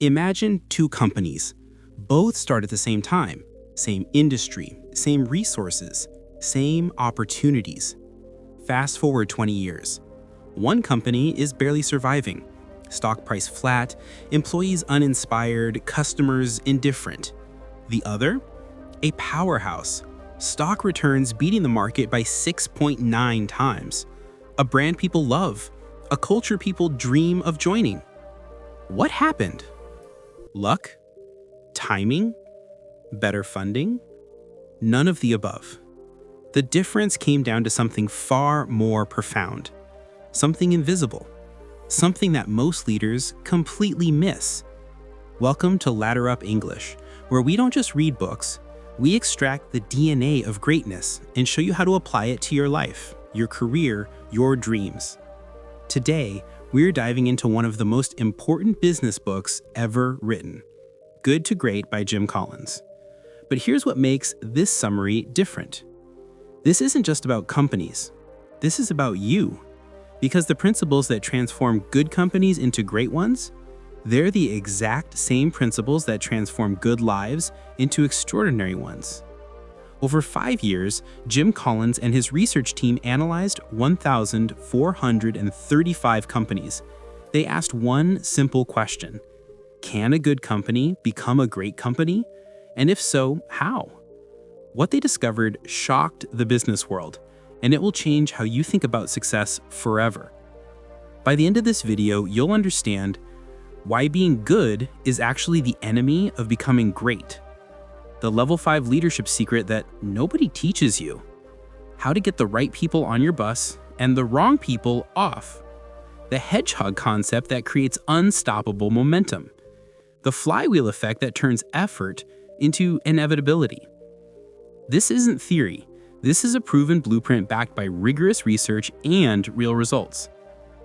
Imagine two companies. Both start at the same time, same industry, same resources, same opportunities. Fast forward 20 years. One company is barely surviving. Stock price flat, employees uninspired, customers indifferent. The other? A powerhouse. Stock returns beating the market by 6.9 times. A brand people love. A culture people dream of joining. What happened? Luck? Timing? Better funding? None of the above. The difference came down to something far more profound. Something invisible. Something that most leaders completely miss. Welcome to Ladder Up English, where we don't just read books, we extract the DNA of greatness and show you how to apply it to your life, your career, your dreams. Today, we're diving into one of the most important business books ever written, Good to Great by Jim Collins. But here's what makes this summary different. This isn't just about companies. This is about you. Because the principles that transform good companies into great ones, they're the exact same principles that transform good lives into extraordinary ones. Over 5 years, Jim Collins and his research team analyzed 1,435 companies. They asked one simple question: can a good company become a great company? And if so, how? What they discovered shocked the business world, and it will change how you think about success forever. By the end of this video, you'll understand why being good is actually the enemy of becoming great. The level 5 leadership secret that nobody teaches you. How to get the right people on your bus and the wrong people off. The Hedgehog Concept that creates unstoppable momentum. The flywheel effect that turns effort into inevitability. This isn't theory. This is a proven blueprint backed by rigorous research and real results.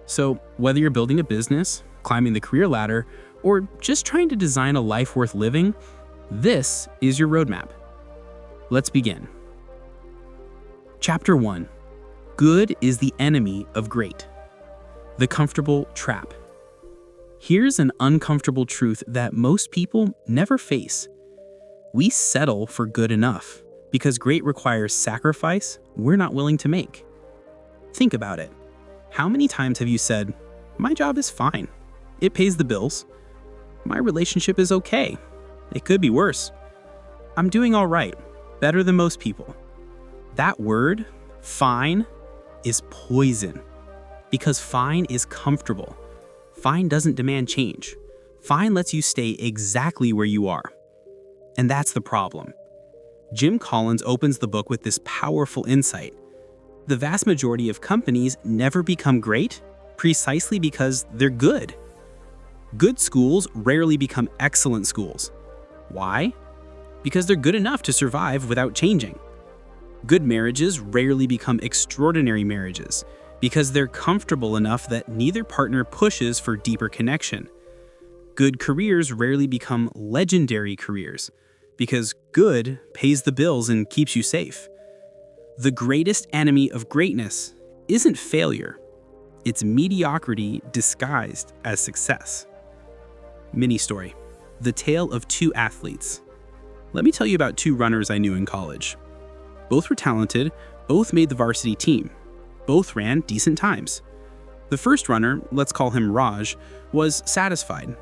So, whether you're building a business, climbing the career ladder, or just trying to design a life worth living, this is your roadmap. Let's begin. Chapter 1. Good is the enemy of great. The comfortable trap. Here's an uncomfortable truth that most people never face. We settle for good enough because great requires sacrifice we're not willing to make. Think about it. How many times have you said, "My job is fine. It pays the bills. My relationship is okay. It could be worse. I'm doing all right, better than most people." That word, fine, is poison. Because fine is comfortable. Fine doesn't demand change. Fine lets you stay exactly where you are. And that's the problem. Jim Collins opens the book with this powerful insight. The vast majority of companies never become great precisely because they're good. Good schools rarely become excellent schools. Why? Because they're good enough to survive without changing. Good marriages rarely become extraordinary marriages because they're comfortable enough that neither partner pushes for deeper connection. Good careers rarely become legendary careers because good pays the bills and keeps you safe. The greatest enemy of greatness isn't failure. It's mediocrity disguised as success. Mini story. The tale of two athletes. Let me tell you about two runners I knew in college. Both were talented, both made the varsity team. Both ran decent times. The first runner, let's call him Raj, was satisfied.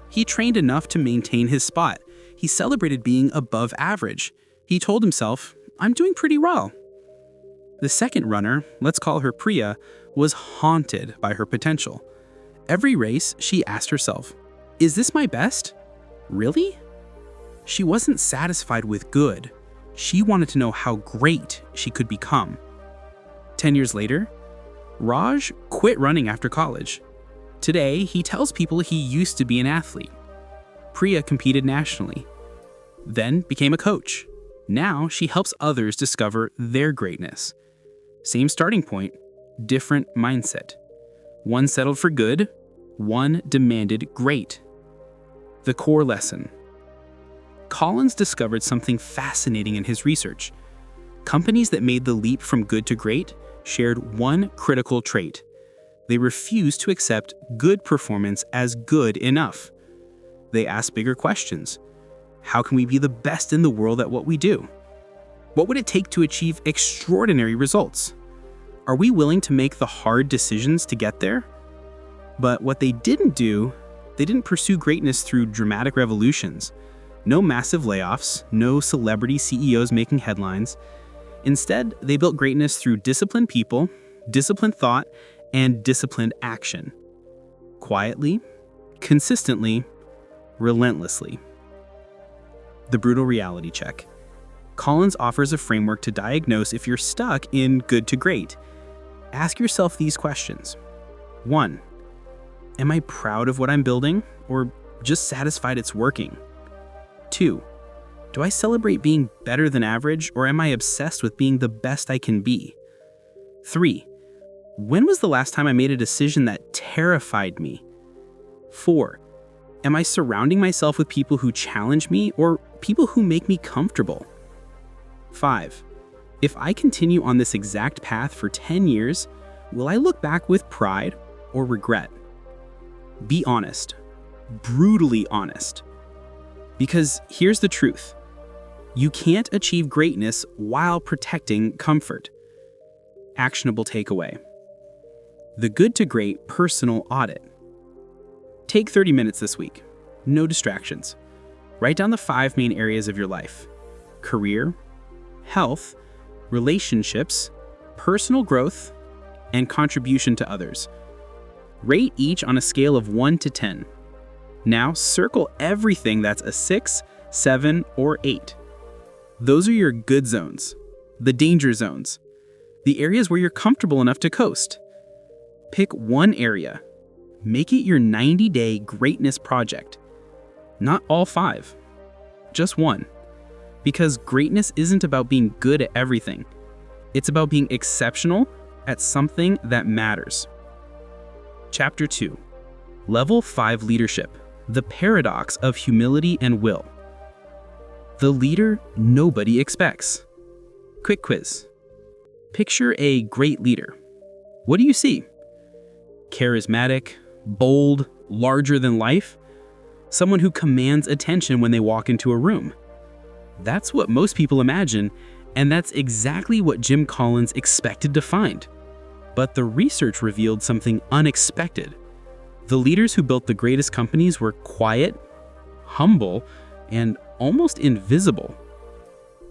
He trained enough to maintain his spot. He celebrated being above average. He told himself, "I'm doing pretty well." The second runner, let's call her Priya, was haunted by her potential. Every race, she asked herself, "Is this my best? Really?" She wasn't satisfied with good. She wanted to know how great she could become. 10 years later, Raj quit running after college. Today, he tells people he used to be an athlete. Priya competed nationally, then became a coach. Now she helps others discover their greatness. Same starting point, different mindset. One settled for good, one demanded great. The core lesson. Collins discovered something fascinating in his research. Companies that made the leap from good to great shared one critical trait. They refused to accept good performance as good enough. They ask bigger questions. How can we be the best in the world at what we do? What would it take to achieve extraordinary results? Are we willing to make the hard decisions to get there? But what they didn't do, they didn't pursue greatness through dramatic revolutions. No massive layoffs, no celebrity CEOs making headlines. Instead, they built greatness through disciplined people, disciplined thought, and disciplined action. Quietly, consistently, relentlessly. The brutal reality check. Collins offers a framework to diagnose if you're stuck in good to great. Ask yourself these questions. 1. Am I proud of what I'm building, or just satisfied it's working? 2. Do I celebrate being better than average, or am I obsessed with being the best I can be? 3. When was the last time I made a decision that terrified me? 4. Am I surrounding myself with people who challenge me or people who make me comfortable? 5. If I continue on this exact path for 10 years, will I look back with pride or regret? Be honest. Brutally honest. Because here's the truth. You can't achieve greatness while protecting comfort. Actionable takeaway. The good to great personal audit. Take 30 minutes this week. No distractions. Write down the 5 main areas of your life: career, health, relationships, personal growth, and contribution to others. Rate each on a scale of 1 to 10. Now circle everything that's a 6, 7, or 8. Those are your good zones, the danger zones, the areas where you're comfortable enough to coast. Pick one area. Make it your 90-day greatness project. Not all 5, just one. Because greatness isn't about being good at everything. It's about being exceptional at something that matters. Chapter 2. Level 5 Leadership. The paradox of humility and will. The leader nobody expects. Quick quiz. Picture a great leader. What do you see? Charismatic, bold, larger than life? Someone who commands attention when they walk into a room. That's what most people imagine, and that's exactly what Jim Collins expected to find. But the research revealed something unexpected. The leaders who built the greatest companies were quiet, humble, and almost invisible.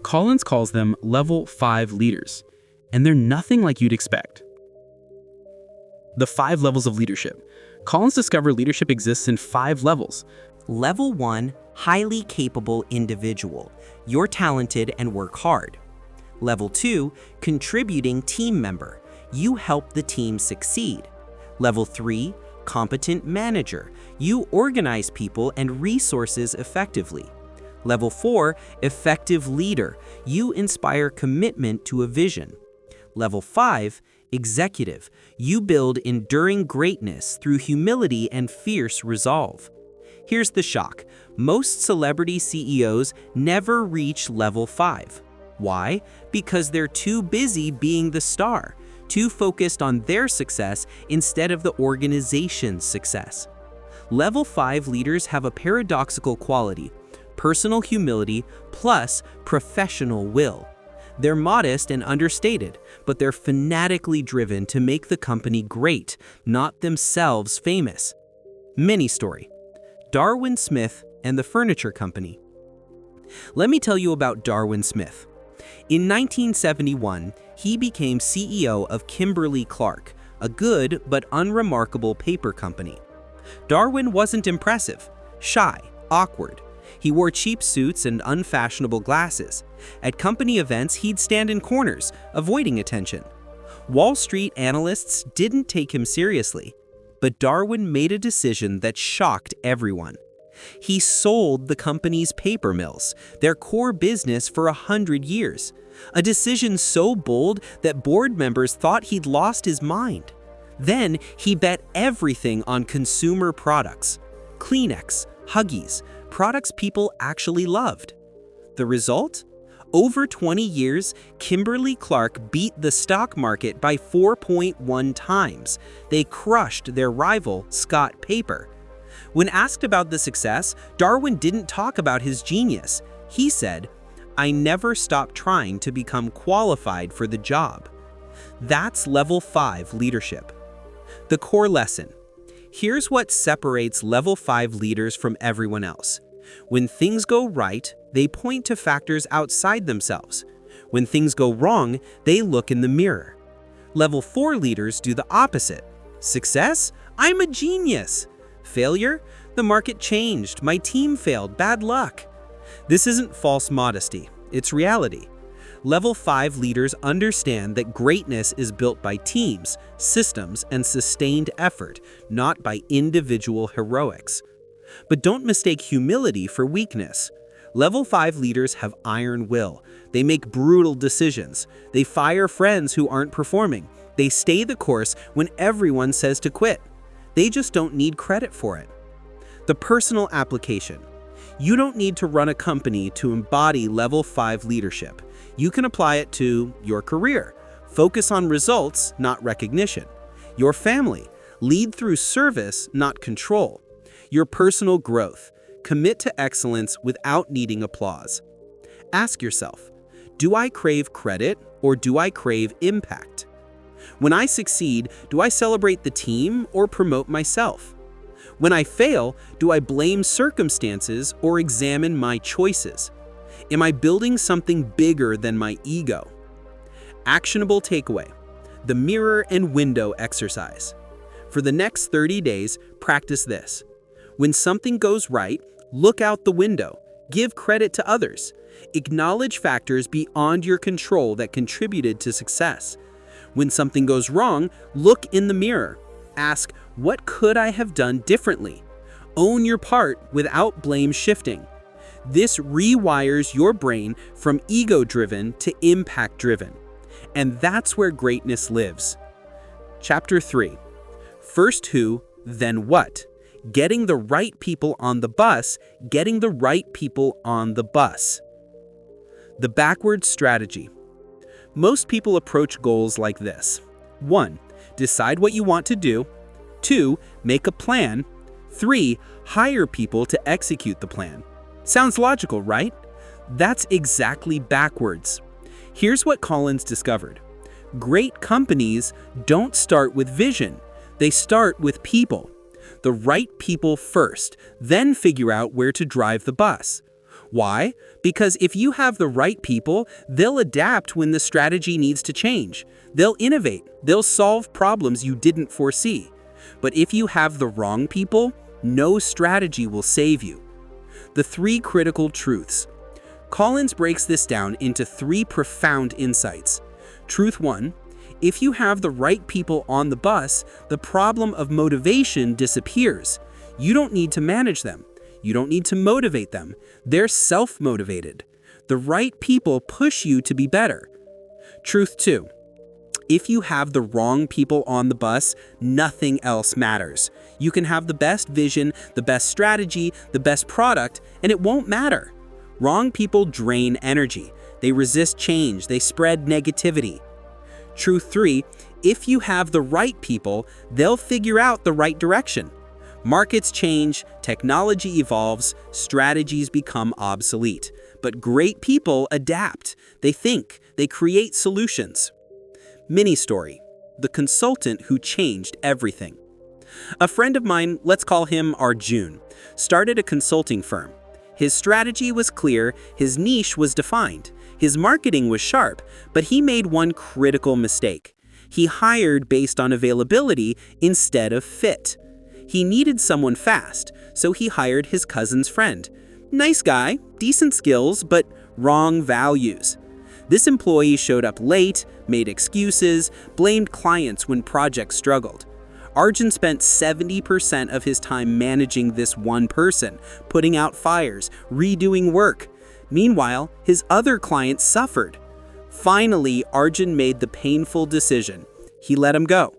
Collins calls them level 5 leaders, and they're nothing like you'd expect. The 5 levels of leadership. Collins discovered leadership exists in 5 levels. Level 1, highly capable individual. You're talented and work hard. Level 2, contributing team member. You help the team succeed. Level 3, competent manager. You organize people and resources effectively. Level 4, effective leader. You inspire commitment to a vision. Level 5, executive. You build enduring greatness through humility and fierce resolve. Here's the shock. Most celebrity CEOs never reach level 5. Why? Because they're too busy being the star, too focused on their success instead of the organization's success. Level 5 leaders have a paradoxical quality: personal humility plus professional will. They're modest and understated, but they're fanatically driven to make the company great, not themselves famous. Mini story. Darwin Smith and the Furniture Company. Let me tell you about Darwin Smith. In 1971, he became CEO of Kimberly-Clark, a good but unremarkable paper company. Darwin wasn't impressive, shy, awkward. He wore cheap suits and unfashionable glasses. At company events, he'd stand in corners, avoiding attention. Wall Street analysts didn't take him seriously, but Darwin made a decision that shocked everyone. He sold the company's paper mills, their core business for 100 years. A decision so bold that board members thought he'd lost his mind. Then he bet everything on consumer products: Kleenex, Huggies, products people actually loved. The result? Over 20 years, Kimberly-Clark beat the stock market by 4.1 times. They crushed their rival, Scott Paper. When asked about the success, Darwin didn't talk about his genius. He said, "I never stopped trying to become qualified for the job." That's level 5 leadership. The core lesson. Here's what separates level 5 leaders from everyone else. When things go right, they point to factors outside themselves. When things go wrong, they look in the mirror. Level 4 leaders do the opposite. Success? I'm a genius. Failure? The market changed, my team failed, bad luck. This isn't false modesty, it's reality. Level 5 leaders understand that greatness is built by teams, systems, and sustained effort, not by individual heroics. But don't mistake humility for weakness. Level 5 leaders have iron will. They make brutal decisions. They fire friends who aren't performing. They stay the course when everyone says to quit. They just don't need credit for it. The personal application. You don't need to run a company to embody level 5 leadership. You can apply it to your career. Focus on results, not recognition. Your family. Lead through service, not control. Your personal growth. Commit to excellence without needing applause. Ask yourself, do I crave credit or do I crave impact? When I succeed, do I celebrate the team or promote myself? When I fail, do I blame circumstances or examine my choices? Am I building something bigger than my ego? Actionable takeaway: the mirror and window exercise. For the next 30 days, practice this. When something goes right, look out the window. Give credit to others. Acknowledge factors beyond your control that contributed to success. When something goes wrong, look in the mirror. Ask, what could I have done differently? Own your part without blame shifting. This rewires your brain from ego-driven to impact-driven. And that's where greatness lives. Chapter 3. First who, then what? Getting the right people on the bus, getting the right people on the bus. The backwards strategy. Most people approach goals like this. 1. Decide what you want to do. 2. Make a plan. 3. Hire people to execute the plan. Sounds logical, right? That's exactly backwards. Here's what Collins discovered. Great companies don't start with vision. They start with people. The right people first, then figure out where to drive the bus. Why? Because if you have the right people, they'll adapt when the strategy needs to change. They'll innovate. They'll solve problems you didn't foresee. But if you have the wrong people, no strategy will save you. The 3 critical truths. Collins breaks this down into 3 profound insights. Truth 1. If you have the right people on the bus, the problem of motivation disappears. You don't need to manage them. You don't need to motivate them. They're self-motivated. The right people push you to be better. Truth 2. If you have the wrong people on the bus, nothing else matters. You can have the best vision, the best strategy, the best product, and it won't matter. Wrong people drain energy. They resist change. They spread negativity. Truth 3. If you have the right people, they'll figure out the right direction. Markets change, technology evolves, strategies become obsolete. But great people adapt. They think. They create solutions. Mini story. The consultant who changed everything. A friend of mine, let's call him Arjun, started a consulting firm. His strategy was clear, his niche was defined, his marketing was sharp, but he made one critical mistake. He hired based on availability instead of fit. He needed someone fast, so he hired his cousin's friend. Nice guy, decent skills, but wrong values. This employee showed up late, made excuses, blamed clients when projects struggled. Arjun spent 70% of his time managing this one person, putting out fires, redoing work. Meanwhile, his other clients suffered. Finally, Arjun made the painful decision. He let him go.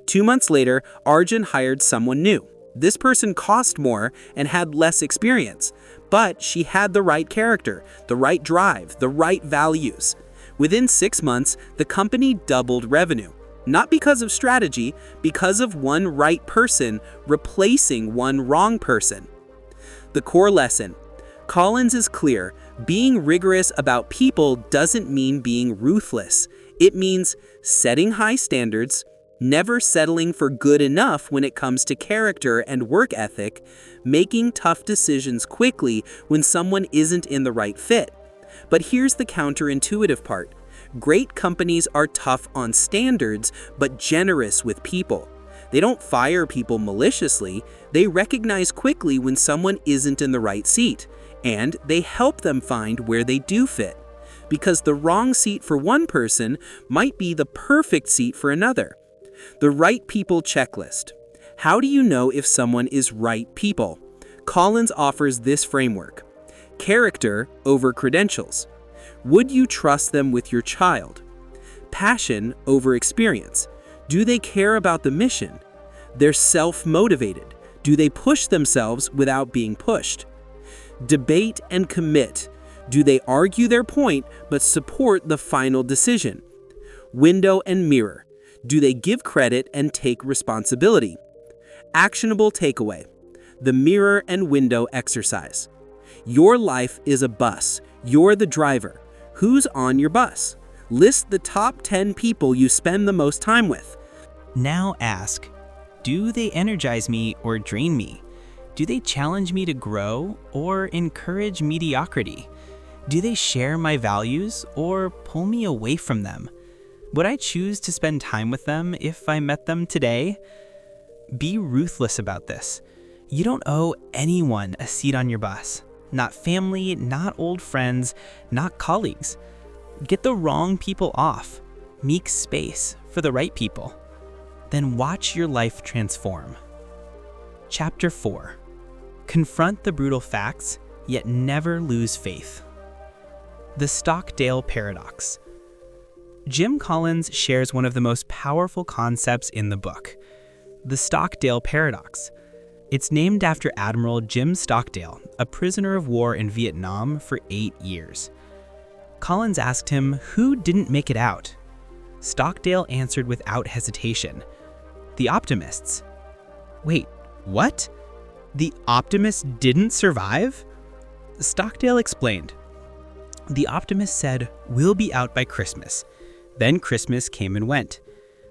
2 months later, Arjun hired someone new. This person cost more and had less experience, but she had the right character, the right drive, the right values. Within 6 months, the company doubled revenue. Not because of strategy, because of one right person replacing one wrong person. The core lesson. Collins is clear. Being rigorous about people doesn't mean being ruthless. It means setting high standards, never settling for good enough when it comes to character and work ethic, making tough decisions quickly when someone isn't in the right fit. But here's the counterintuitive part. Great companies are tough on standards, but generous with people. They don't fire people maliciously. They recognize quickly when someone isn't in the right seat, and they help them find where they do fit. Because the wrong seat for one person might be the perfect seat for another. The right people checklist. How do you know if someone is right people? Collins offers this framework. Character over credentials. Would you trust them with your child? Passion over experience. Do they care about the mission? They're self-motivated. Do they push themselves without being pushed? Debate and commit. Do they argue their point but support the final decision? Window and mirror. Do they give credit and take responsibility? Actionable takeaway. The mirror and window exercise. Your life is a bus. You're the driver. Who's on your bus? List the top 10 people you spend the most time with. Now ask, do they energize me or drain me? Do they challenge me to grow or encourage mediocrity? Do they share my values or pull me away from them? Would I choose to spend time with them if I met them today? Be ruthless about this. You don't owe anyone a seat on your bus. Not family, not old friends, not colleagues. Get the wrong people off. Make space for the right people. Then watch your life transform. Chapter 4. Confront the brutal facts, yet never lose faith. The Stockdale Paradox. Jim Collins shares one of the most powerful concepts in the book, the Stockdale Paradox. It's named after Admiral Jim Stockdale, a prisoner of war in Vietnam for 8 years. Collins asked him who didn't make it out. Stockdale answered without hesitation, the optimists. Wait, what? The optimists didn't survive? Stockdale explained. The optimists said, we'll be out by Christmas. Then Christmas came and went.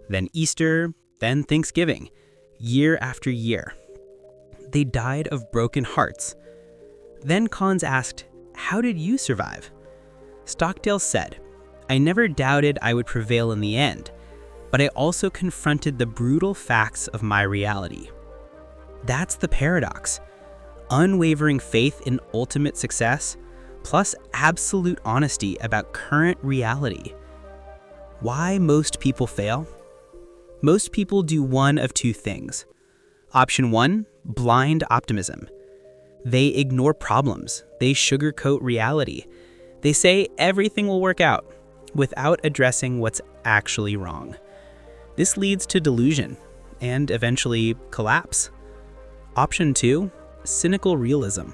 Then Easter, then Thanksgiving, year after year. They died of broken hearts. Then Collins asked, how did you survive? Stockdale said, I never doubted I would prevail in the end, but I also confronted the brutal facts of my reality. That's the paradox. Unwavering faith in ultimate success, plus absolute honesty about current reality. Why most people fail? Most people do one of two things. Option 1, blind optimism. They ignore problems. They sugarcoat reality. They say everything will work out without addressing what's actually wrong. This leads to delusion and eventually collapse. Option 2, cynical realism.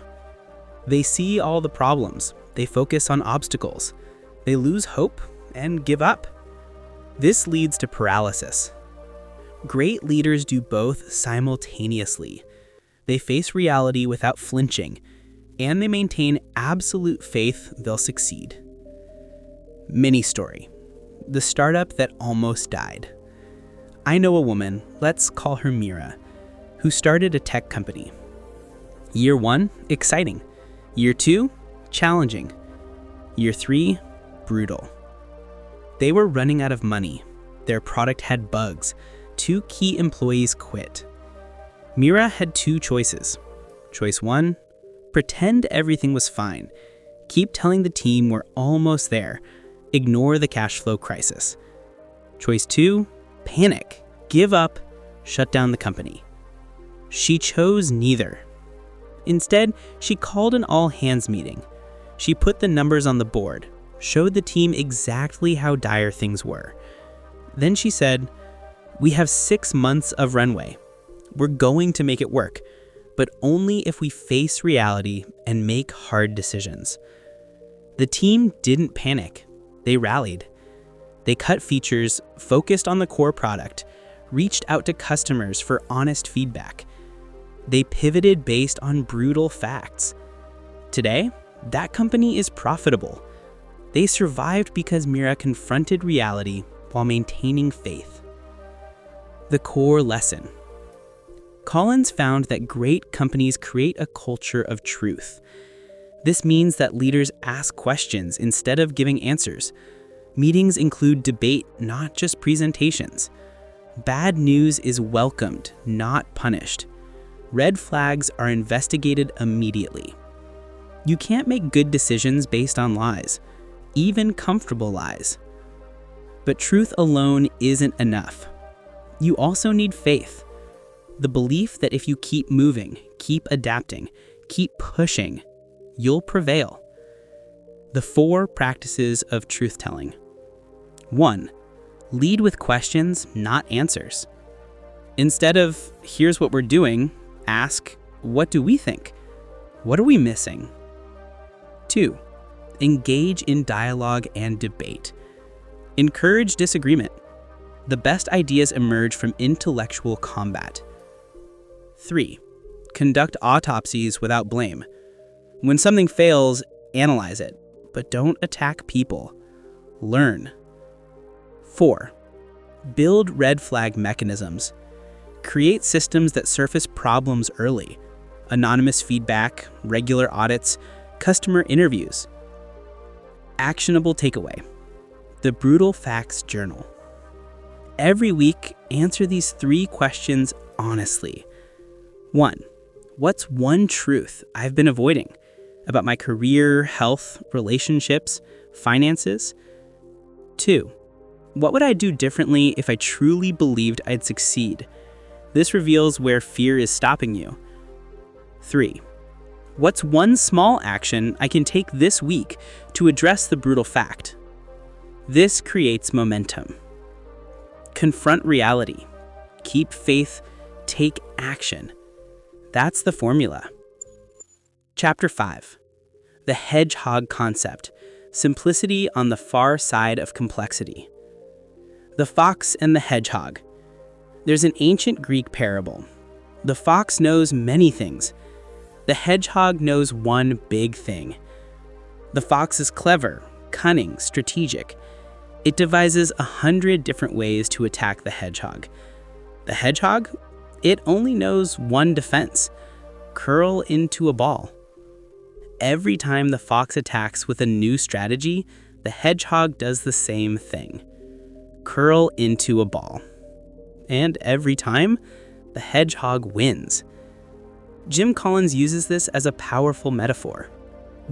They see all the problems. They focus on obstacles. They lose hope and give up. This leads to paralysis. Great leaders do both simultaneously. They face reality without flinching, and they maintain absolute faith they'll succeed. Mini story. The startup that almost died. I know a woman, let's call her Mira, who started a tech company. Year 1, exciting. Year 2, challenging. Year 3, brutal. They were running out of money. Their product had bugs. 2 key employees quit. Mira had 2 choices. Choice 1, pretend everything was fine. Keep telling the team we're almost there. Ignore the cash flow crisis. Choice 2, panic, give up, shut down the company. She chose neither. Instead, she called an all-hands meeting. She put the numbers on the board, showed the team exactly how dire things were. Then she said, we have 6 months of runway. We're going to make it work, but only if we face reality and make hard decisions. The team didn't panic. They rallied. They cut features, focused on the core product, reached out to customers for honest feedback. They pivoted based on brutal facts. Today, that company is profitable. They survived because Mira confronted reality while maintaining faith. The core lesson. Collins found that great companies create a culture of truth. This means that leaders ask questions instead of giving answers. Meetings include debate, not just presentations. Bad news is welcomed, not punished. Red flags are investigated immediately. You can't make good decisions based on lies, even comfortable lies. But truth alone isn't enough. You also need faith. The belief that if you keep moving, keep adapting, keep pushing, you'll prevail. The 4 practices of truth-telling. 1. Lead with questions, not answers. Instead of, here's what we're doing, ask, what do we think? What are we missing? 2. Engage in dialogue and debate. Encourage disagreement. The best ideas emerge from intellectual combat. 3. Conduct autopsies without blame. When something fails, analyze it, but don't attack people. Learn. 4. Build red flag mechanisms. Create systems that surface problems early. Anonymous feedback, regular audits, customer interviews. Actionable takeaway. The Brutal Facts Journal. Every week, answer these 3 questions honestly. 1. What's one truth I've been avoiding about my career, health, relationships, finances? 2. What would I do differently if I truly believed I'd succeed? This reveals where fear is stopping you. 3. What's one small action I can take this week to address the brutal fact? This creates momentum. Confront reality. Keep faith. Take action. That's the formula. Chapter 5. The Hedgehog Concept. Simplicity on the far side of complexity. The fox and the hedgehog. There's an ancient Greek parable. The fox knows many things. The hedgehog knows one big thing. The fox is clever, cunning, strategic. It devises 100 different ways to attack the hedgehog. The hedgehog? It only knows one defense: curl into a ball. Every time the fox attacks with a new strategy, the hedgehog does the same thing: curl into a ball. And every time, the hedgehog wins. Jim Collins uses this as a powerful metaphor.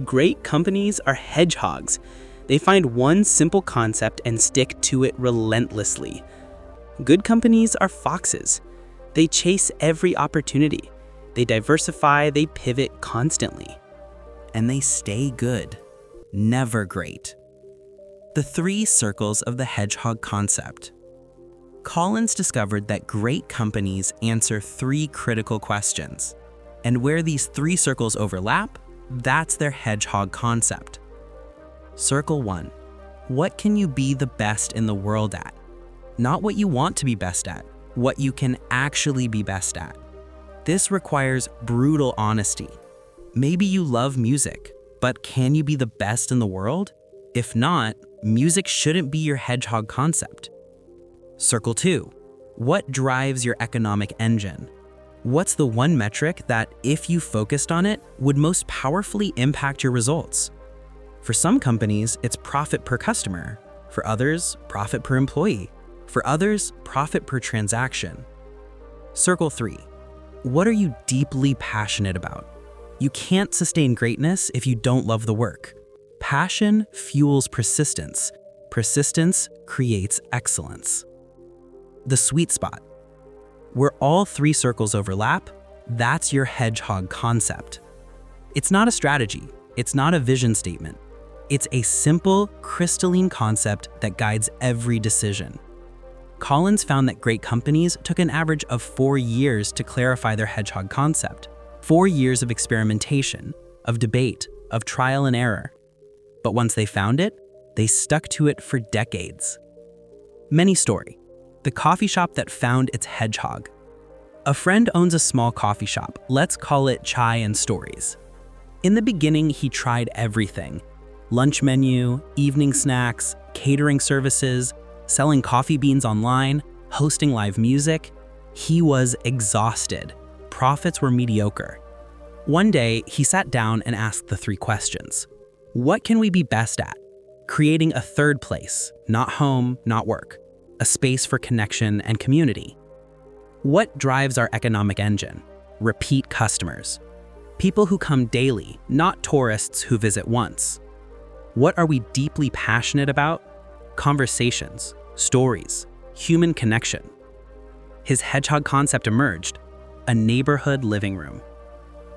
Great companies are hedgehogs. They find one simple concept and stick to it relentlessly. Good companies are foxes. They chase every opportunity. They diversify, they pivot constantly. And they stay good, never great. The 3 circles of the hedgehog concept. Collins discovered that great companies answer 3 critical questions. And where these 3 circles overlap, that's their hedgehog concept. Circle 1. What can you be the best in the world at? Not what you want to be best at, what you can actually be best at. This requires brutal honesty. Maybe you love music, but can you be the best in the world? If not, music shouldn't be your hedgehog concept. Circle 2. What drives your economic engine? What's the one metric that, if you focused on it, would most powerfully impact your results? For some companies, it's profit per customer. For others, profit per employee. For others, profit per transaction. Circle 3. What are you deeply passionate about? You can't sustain greatness if you don't love the work. Passion fuels persistence. Persistence creates excellence. The sweet spot. Where all 3 circles overlap, that's your hedgehog concept. It's not a strategy. It's not a vision statement. It's a simple, crystalline concept that guides every decision. Collins found that great companies took an average of 4 years to clarify their hedgehog concept. 4 years of experimentation, of debate, of trial and error. But once they found it, they stuck to it for decades. Many story. The coffee shop that found its hedgehog. A friend owns a small coffee shop. Let's call it Chai and Stories. In the beginning, he tried everything. Lunch menu, evening snacks, catering services, selling coffee beans online, hosting live music. He was exhausted. Profits were mediocre. One day, he sat down and asked the 3 questions. What can we be best at? Creating a third place, not home, not work. A space for connection and community. What drives our economic engine? Repeat customers. People who come daily, not tourists who visit once. What are we deeply passionate about? Conversations, stories, human connection. His Hedgehog concept emerged, a neighborhood living room.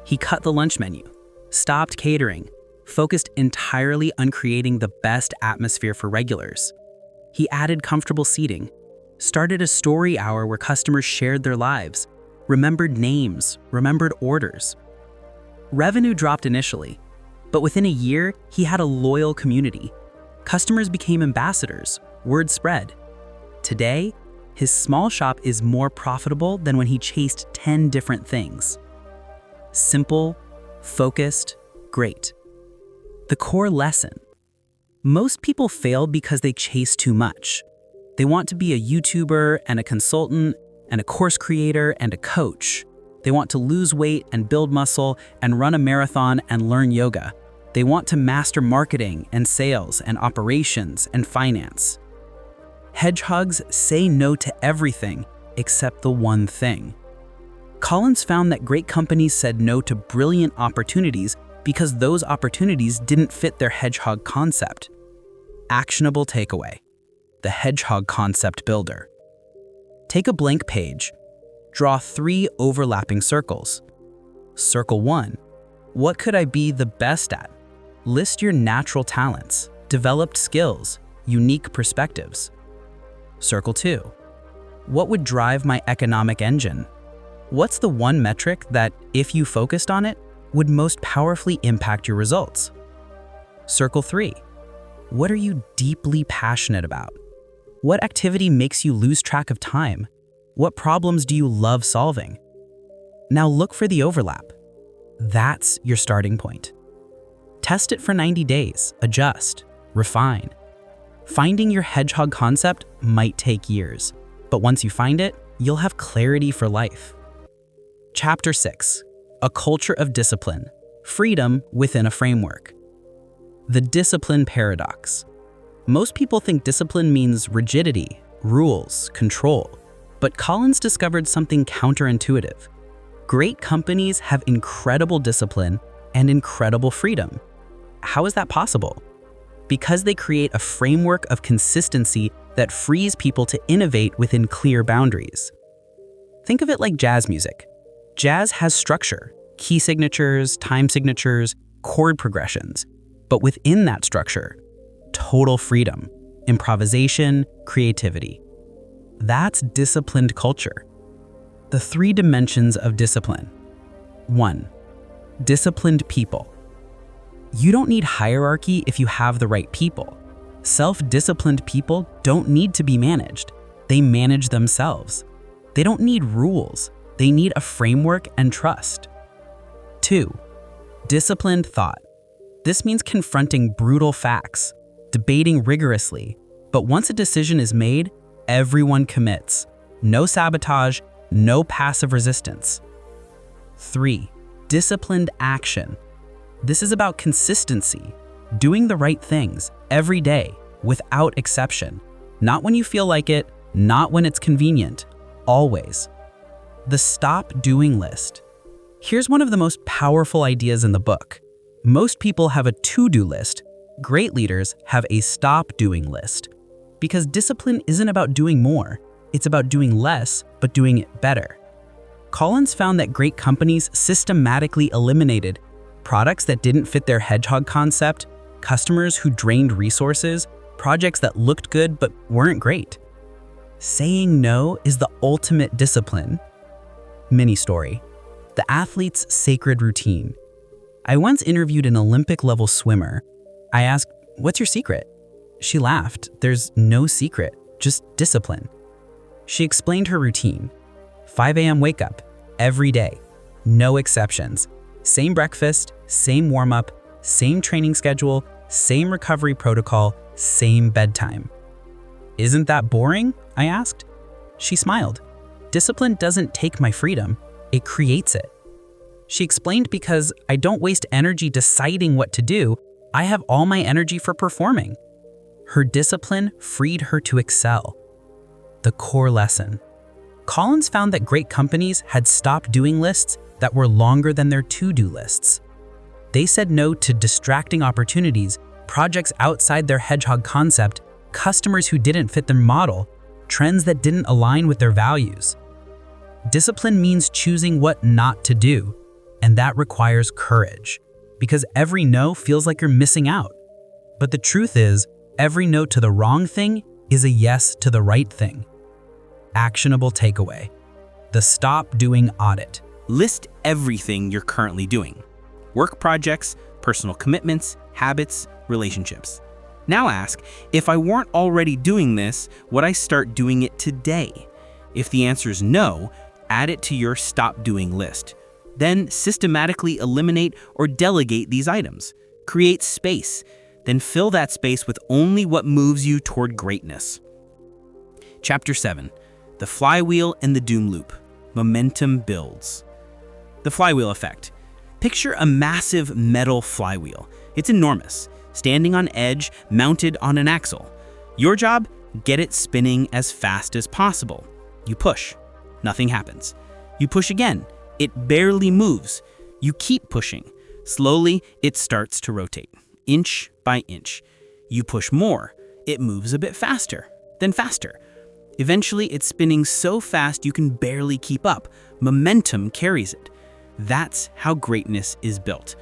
He cut the lunch menu, stopped catering, focused entirely on creating the best atmosphere for regulars. He added comfortable seating, started a story hour where customers shared their lives, remembered names, remembered orders. Revenue dropped initially, but within a year, he had a loyal community. Customers became ambassadors, word spread. Today, his small shop is more profitable than when he chased 10 different things. Simple, focused, great. The core lesson. Most people fail because they chase too much. They want to be a YouTuber and a consultant and a course creator and a coach. They want to lose weight and build muscle and run a marathon and learn yoga. They want to master marketing and sales and operations and finance. Hedgehogs say no to everything except the one thing. Collins found that great companies said no to brilliant opportunities because those opportunities didn't fit their hedgehog concept. Actionable takeaway: the hedgehog concept builder. Take a blank page. Draw 3 overlapping circles. Circle 1. What could I be the best at? List your natural talents, developed skills, unique perspectives. Circle 2. What would drive my economic engine? What's the one metric that, if you focused on it, would most powerfully impact your results? Circle 3. What are you deeply passionate about? What activity makes you lose track of time? What problems do you love solving? Now look for the overlap. That's your starting point. Test it for 90 days, adjust, refine. Finding your hedgehog concept might take years, but once you find it, you'll have clarity for life. Chapter 6. A culture of discipline, freedom within a framework. The discipline paradox. Most people think discipline means rigidity, rules, control, but Collins discovered something counterintuitive. Great companies have incredible discipline and incredible freedom. How is that possible? Because they create a framework of consistency that frees people to innovate within clear boundaries. Think of it like jazz music. Jazz has structure, key signatures, time signatures, chord progressions, but within that structure, total freedom, improvisation, creativity. That's disciplined culture. The 3 dimensions of discipline. 1. Disciplined people. You don't need hierarchy if you have the right people. Self-disciplined people don't need to be managed. They manage themselves. They don't need rules. They need a framework and trust. 2. Disciplined thought. This means confronting brutal facts, debating rigorously, but once a decision is made, everyone commits. No sabotage, no passive resistance. 3. Disciplined action. This is about consistency, doing the right things every day, without exception. Not when you feel like it, not when it's convenient, always. The stop doing list. Here's one of the most powerful ideas in the book. Most people have a to-do list. Great leaders have a stop doing list. Because discipline isn't about doing more, it's about doing less, but doing it better. Collins found that great companies systematically eliminated products that didn't fit their hedgehog concept, customers who drained resources, projects that looked good but weren't great. Saying no is the ultimate discipline. Mini story. The athlete's sacred routine. I once interviewed an Olympic-level swimmer. I asked, "What's your secret?" She laughed. "There's no secret. just discipline. She explained her routine. 5 a.m. wake up, every day, no exceptions. Same breakfast, same warm-up, same training schedule, same recovery protocol, same bedtime. Isn't that boring? I asked. She smiled. Discipline doesn't take my freedom, it creates it. She explained because I don't waste energy deciding what to do, I have all my energy for performing. Her discipline freed her to excel. The core lesson. Collins found that great companies had stopped doing lists that were longer than their to-do lists. They said no to distracting opportunities, projects outside their Hedgehog concept, customers who didn't fit their model, trends that didn't align with their values. Discipline means choosing what not to do, and that requires courage, because every no feels like you're missing out. But the truth is, every no to the wrong thing is a yes to the right thing. Actionable takeaway. The stop doing audit. List everything you're currently doing. Work projects, personal commitments, habits, relationships. Now ask, if I weren't already doing this, would I start doing it today? If the answer is no, add it to your stop doing list. Then systematically eliminate or delegate these items. Create space. Then fill that space with only what moves you toward greatness. Chapter 7. The Flywheel and the Doom Loop. Momentum builds. The flywheel effect. Picture a massive metal flywheel. It's enormous, standing on edge, mounted on an axle. Your job? Get it spinning as fast as possible. You push. Nothing happens. You push again. It barely moves. You keep pushing. Slowly, it starts to rotate, inch by inch. You push more. It moves a bit faster, then faster. Eventually, it's spinning so fast you can barely keep up. Momentum carries it. That's how greatness is built.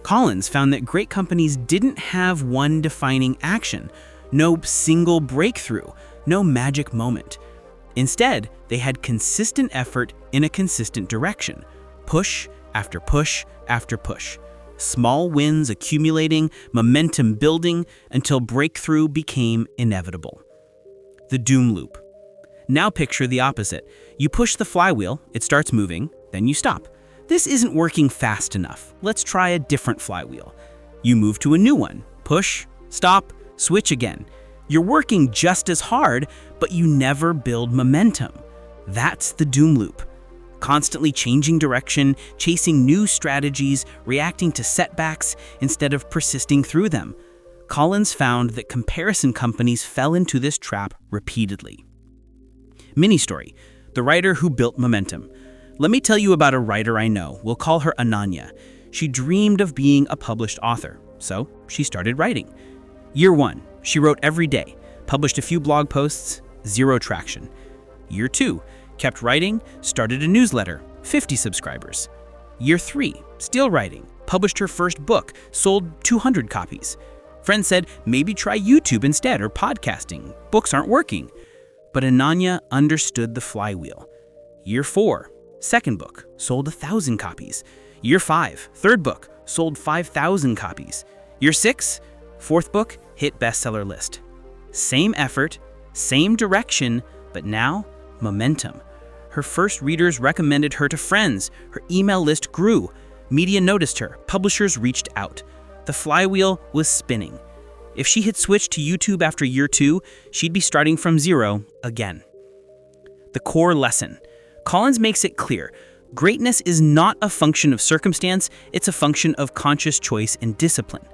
Collins found that great companies didn't have one defining action, no single breakthrough, no magic moment. Instead, they had consistent effort in a consistent direction, push after push after push. Small wins accumulating, momentum building until breakthrough became inevitable. The doom loop. Now picture the opposite. You push the flywheel, it starts moving, then you stop. This isn't working fast enough. Let's try a different flywheel. You move to a new one. Push, stop, switch again. You're working just as hard, but you never build momentum. That's the doom loop. Constantly changing direction, chasing new strategies, reacting to setbacks instead of persisting through them. Collins found that comparison companies fell into this trap repeatedly. Mini story: the writer who built momentum. Let me tell you about a writer I know. We'll call her Ananya. She dreamed of being a published author, so she started writing. Year 1, she wrote every day, published a few blog posts, 0 traction. Year 2, kept writing, started a newsletter, 50 subscribers. Year 3, still writing, published her first book, sold 200 copies. Friends said, maybe try YouTube instead or podcasting. Books aren't working. But Ananya understood the flywheel. Year 4, second book, sold 1,000 copies. Year 5, third book, sold 5,000 copies. Year 6, fourth book, hit bestseller list. Same effort, same direction, but now momentum. Her first readers recommended her to friends. Her email list grew. Media noticed her. Publishers reached out. The flywheel was spinning. If she had switched to YouTube after year 2, she'd be starting from 0 again. The core lesson. Collins makes it clear. Greatness is not a function of circumstance, it's a function of conscious choice and discipline.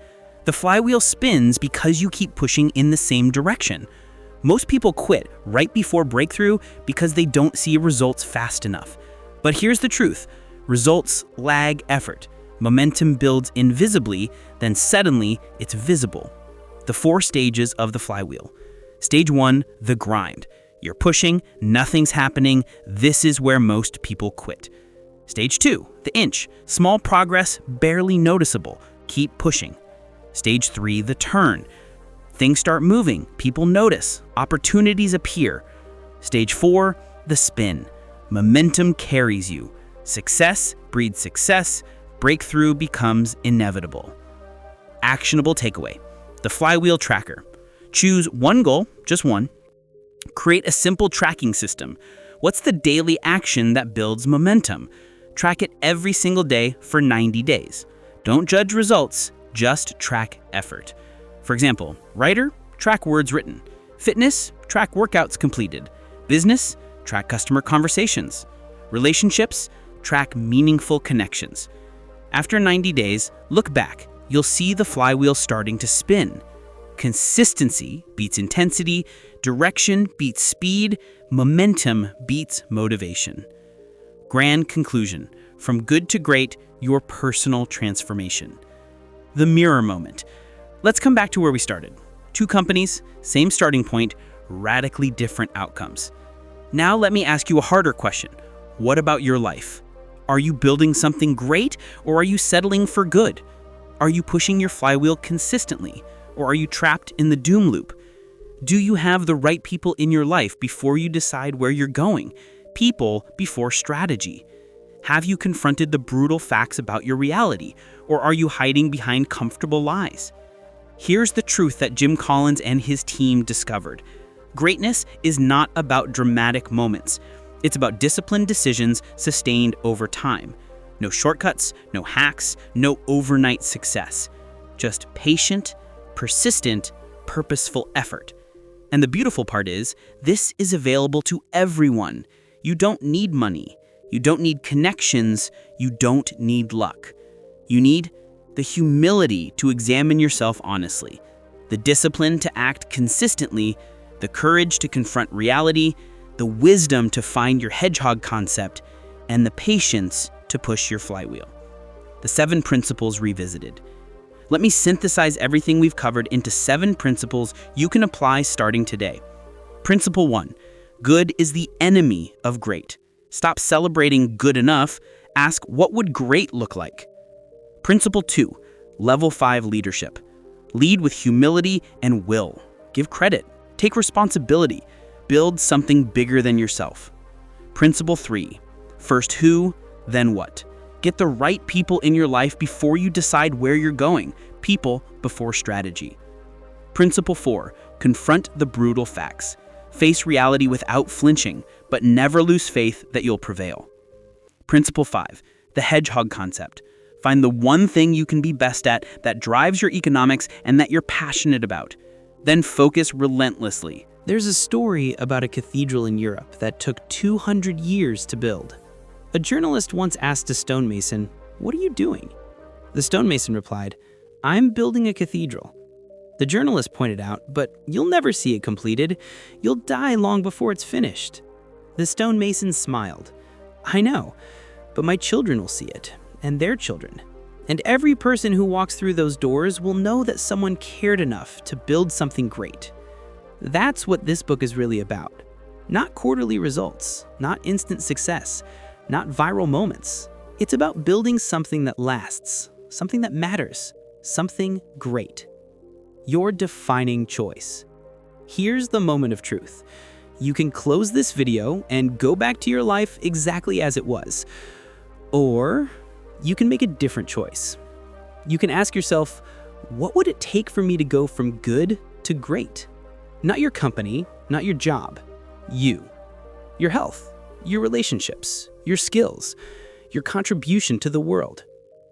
The flywheel spins because you keep pushing in the same direction. Most people quit right before breakthrough because they don't see results fast enough. But here's the truth. Results lag effort. Momentum builds invisibly, then suddenly it's visible. The 4 stages of the flywheel. Stage 1, the grind. You're pushing, nothing's happening. This is where most people quit. Stage 2, the inch. Small progress, barely noticeable. Keep pushing. Stage 3, the turn. Things start moving, people notice, opportunities appear. Stage 4, the spin. Momentum carries you. Success breeds success. Breakthrough becomes inevitable. Actionable takeaway. The flywheel tracker. Choose one goal, just one. Create a simple tracking system. What's the daily action that builds momentum? Track it every single day for 90 days. Don't judge results, just track effort. For example, writer, track words written. Fitness, track workouts completed. Business, track customer conversations. Relationships, track meaningful connections. After 90 days, look back. You'll see the flywheel starting to spin. Consistency beats intensity, direction beats speed, momentum beats motivation. Grand conclusion: from good to great, your personal transformation. The mirror moment. Let's come back to where we started. 2 companies, same starting point, radically different outcomes. Now let me ask you a harder question. What about your life? Are you building something great, or are you settling for good? Are you pushing your flywheel consistently, or are you trapped in the doom loop? Do you have the right people in your life before you decide where you're going? People before strategy. Have you confronted the brutal facts about your reality, or are you hiding behind comfortable lies? Here's the truth that Jim Collins and his team discovered. Greatness is not about dramatic moments. It's about disciplined decisions sustained over time. No shortcuts, no hacks, no overnight success. Just patient, persistent, purposeful effort. And the beautiful part is, this is available to everyone. You don't need money. You don't need connections. You don't need luck. You need the humility to examine yourself honestly, the discipline to act consistently, the courage to confront reality, the wisdom to find your hedgehog concept, and the patience to push your flywheel. The 7 principles revisited. Let me synthesize everything we've covered into 7 principles you can apply starting today. Principle 1. Good is the enemy of great. Stop celebrating good enough. Ask, what would great look like? Principle 2. Level 5 leadership. Lead with humility and will. Give credit. Take responsibility. Build something bigger than yourself. Principle 3. First who, then what. Get the right people in your life before you decide where you're going. People before strategy. Principle 4. Confront the brutal facts. Face reality without flinching, but never lose faith that you'll prevail. Principle 5. The hedgehog concept. Find the one thing you can be best at that drives your economics and that you're passionate about. Then focus relentlessly. There's a story about a cathedral in Europe that took 200 years to build. A journalist once asked a stonemason, "What are you doing?" The stonemason replied, "I'm building a cathedral." The journalist pointed out, "But you'll never see it completed. You'll die long before it's finished." The stonemason smiled. "I know, but my children will see it, and their children. And every person who walks through those doors will know that someone cared enough to build something great." That's what this book is really about. Not quarterly results, not instant success, not viral moments. It's about building something that lasts, something that matters, something great. Your defining choice. Here's the moment of truth. You can close this video and go back to your life exactly as it was. Or you can make a different choice. You can ask yourself, what would it take for me to go from good to great? Not your company, not your job, you. Your health, your relationships, your skills, your contribution to the world.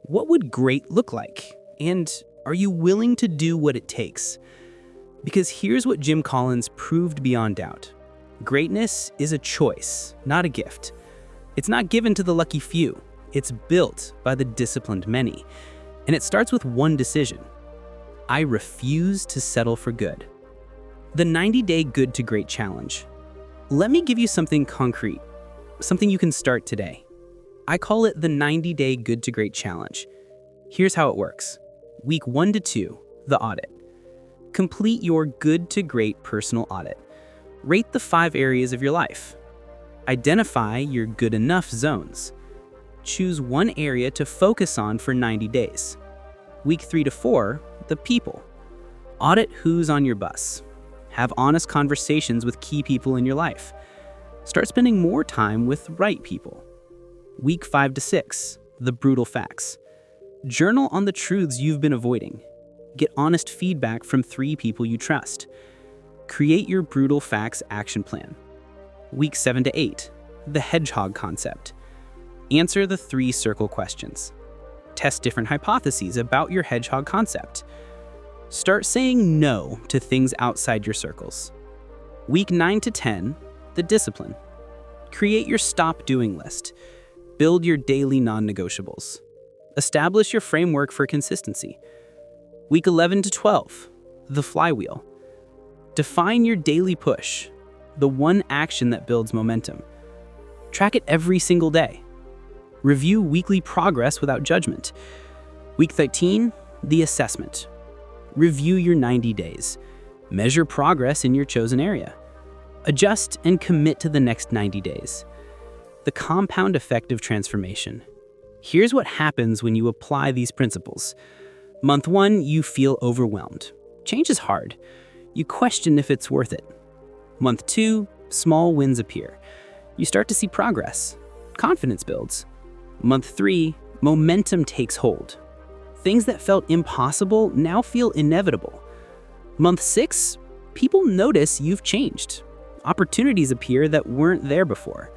What would great look like? And are you willing to do what it takes? Because here's what Jim Collins proved beyond doubt. Greatness is a choice, not a gift. It's not given to the lucky few. It's built by the disciplined many. And it starts with one decision. I refuse to settle for good. The 90-day Good to Great Challenge. Let me give you something concrete, something you can start today. I call it the 90-day Good to Great Challenge. Here's how it works. Week 1 to 2, the audit. Complete your Good to Great personal audit. Rate the 5 areas of your life. Identify your good enough zones. Choose one area to focus on for 90 days. Week 3 to 4, the people. Audit who's on your bus. Have honest conversations with key people in your life. Start spending more time with right people. Week 5 to 6, the brutal facts. Journal on the truths you've been avoiding. Get honest feedback from 3 people you trust. Create your brutal facts action plan. Week 7 to 8, the Hedgehog Concept. Answer the 3 circle questions. Test different hypotheses about your Hedgehog Concept. Start saying no to things outside your circles. Week 9 to 10, the Discipline. Create your stop doing list. Build your daily non-negotiables. Establish your framework for consistency. Week 11 to 12, the Flywheel. Define your daily push, the one action that builds momentum. Track it every single day. Review weekly progress without judgment. Week 13, the Assessment. Review your 90 days. Measure progress in your chosen area. Adjust and commit to the next 90 days. The compound effect of transformation. Here's what happens when you apply these principles. Month 1, you feel overwhelmed. Change is hard. You question if it's worth it. Month 2, small wins appear. You start to see progress. Confidence builds. Month 3, momentum takes hold. Things that felt impossible now feel inevitable. Month 6, people notice you've changed. Opportunities appear that weren't there before.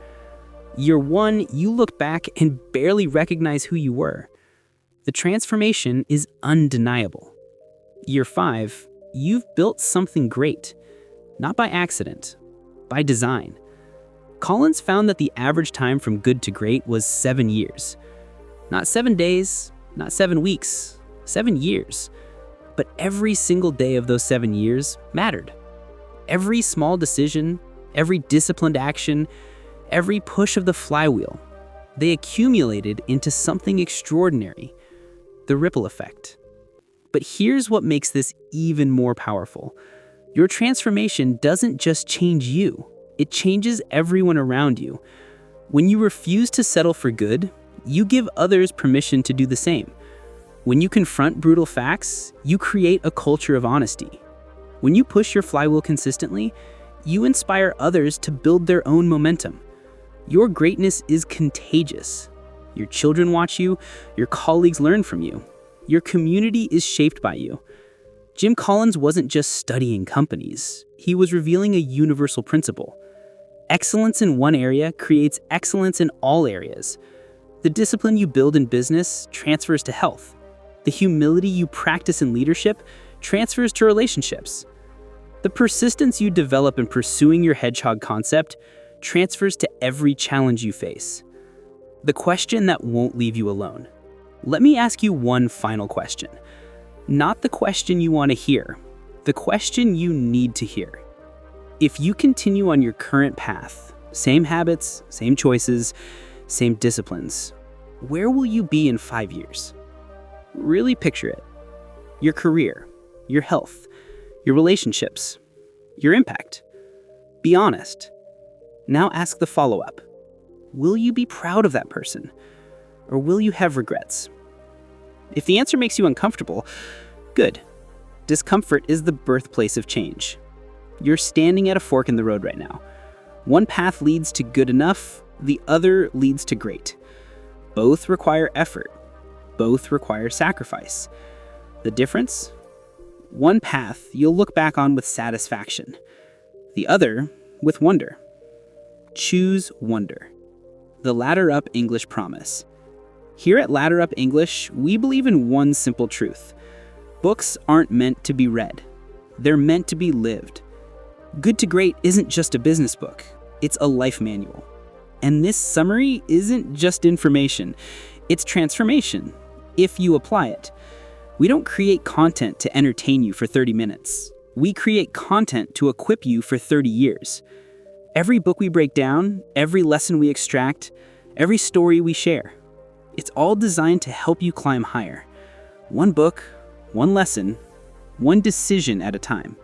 Year 1, you look back and barely recognize who you were. The transformation is undeniable. Year 5, you've built something great, not by accident, by design. Collins found that the average time from good to great was 7 years. Not 7 days, not 7 weeks, 7 years. But every single day of those 7 years mattered. Every small decision, every disciplined action, every push of the flywheel, they accumulated into something extraordinary, the ripple effect. But here's what makes this even more powerful. Your transformation doesn't just change you, it changes everyone around you. When you refuse to settle for good, you give others permission to do the same. When you confront brutal facts, you create a culture of honesty. When you push your flywheel consistently, you inspire others to build their own momentum. Your greatness is contagious. Your children watch you, your colleagues learn from you. Your community is shaped by you. Jim Collins wasn't just studying companies, he was revealing a universal principle. Excellence in one area creates excellence in all areas. The discipline you build in business transfers to health. The humility you practice in leadership transfers to relationships. The persistence you develop in pursuing your Hedgehog Concept transfers to every challenge you face. The question that won't leave you alone. Let me ask you one final question. Not the question you want to hear, the question you need to hear. If you continue on your current path, same habits, same choices, same disciplines, where will you be in 5 years? Really picture it. Your career, your health, your relationships, your impact. Be honest. Now ask the follow-up. Will you be proud of that person? Or will you have regrets? If the answer makes you uncomfortable, good. Discomfort is the birthplace of change. You're standing at a fork in the road right now. One path leads to good enough, the other leads to great. Both require effort. Both require sacrifice. The difference? One path you'll look back on with satisfaction. The other with wonder. Choose wonder. The Ladder Up English Promise. Here at Ladder Up English, we believe in one simple truth. Books aren't meant to be read. They're meant to be lived. Good to Great isn't just a business book. It's a life manual. And this summary isn't just information. It's transformation, if you apply it. We don't create content to entertain you for 30 minutes. We create content to equip you for 30 years. Every book we break down, every lesson we extract, every story we share, it's all designed to help you climb higher. One book, one lesson, one decision at a time.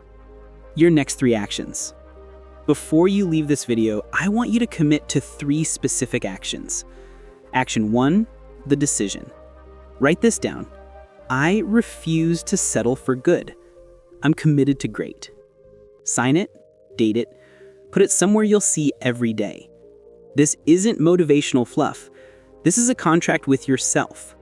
Your next 3 actions. Before you leave this video, I want you to commit to 3 specific actions. Action 1, the decision. Write this down. I refuse to settle for good. I'm committed to great. Sign it, date it, put it somewhere you'll see every day. This isn't motivational fluff. This is a contract with yourself.